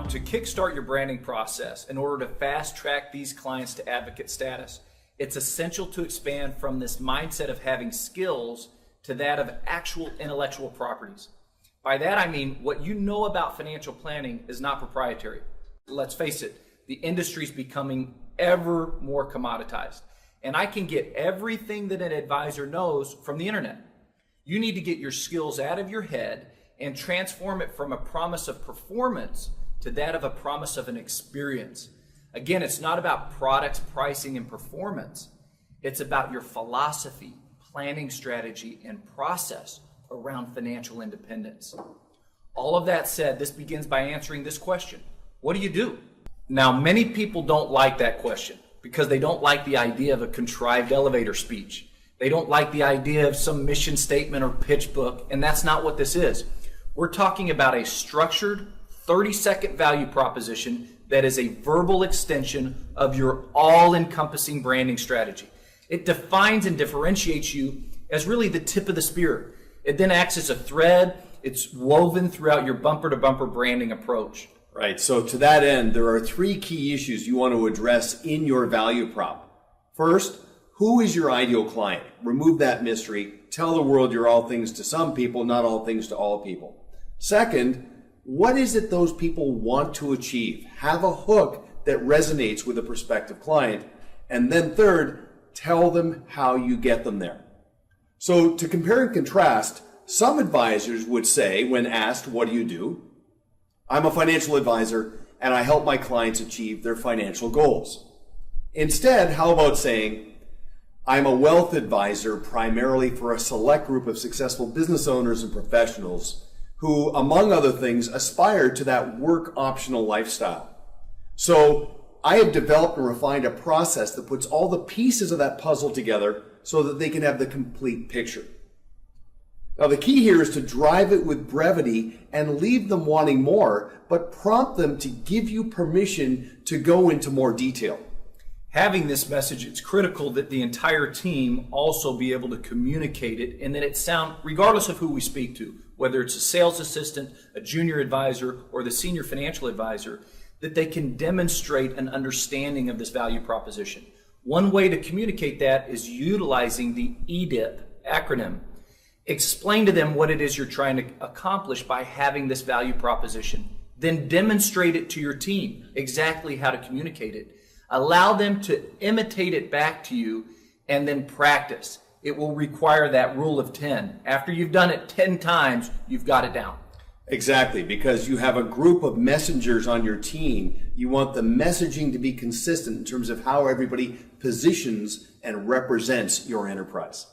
Now, to kickstart your branding process, in order to fast track these clients to advocate status, it's essential to expand from this mindset of having skills to that of actual intellectual properties. By that I mean what you know about financial planning is not proprietary. Let's face it, the industry is becoming ever more commoditized, and I can get everything that an advisor knows from the internet. You need to get your skills out of your head and transform it from a promise of performance to that of a promise of an experience. Again, it's not about products, pricing, and performance. It's about your philosophy, planning strategy, and process around financial independence. All of that said, this begins by answering this question: what do you do? Now, many people don't like that question because they don't like the idea of a contrived elevator speech. They don't like the idea of some mission statement or pitch book, and that's not what this is. We're talking about a structured 30-second value proposition that is a verbal extension of your all-encompassing branding strategy. It defines and differentiates you as really the tip of the spear. It then acts as a thread. It's woven throughout your bumper-to-bumper branding approach. Right. So to that end, there are three key issues you want to address in your value prop. First, who is your ideal client? Remove that mystery. Tell the world you're all things to some people, not all things to all people. Second, what is it those people want to achieve? Have a hook that resonates with a prospective client. And then third, tell them how you get them there. So to compare and contrast, some advisors would say when asked, what do you do? I'm a financial advisor and I help my clients achieve their financial goals. Instead, how about saying, I'm a wealth advisor primarily for a select group of successful business owners and professionals who, among other things, aspire to that work optional lifestyle. So I have developed and refined a process that puts all the pieces of that puzzle together so that they can have the complete picture. Now, the key here is to drive it with brevity and leave them wanting more, but prompt them to give you permission to go into more detail. Having this message, it's critical that the entire team also be able to communicate it and that it sound, regardless of who we speak to, whether it's a sales assistant, a junior advisor, or the senior financial advisor, that they can demonstrate an understanding of this value proposition. One way to communicate that is utilizing the EDIP acronym. Explain to them what it is you're trying to accomplish by having this value proposition. Then demonstrate it to your team, exactly how to communicate it. Allow them to imitate it back to you and then practice. It will require that rule of 10. After you've done it 10 times, you've got it down. Exactly, because you have a group of messengers on your team. You want the messaging to be consistent in terms of how everybody positions and represents your enterprise.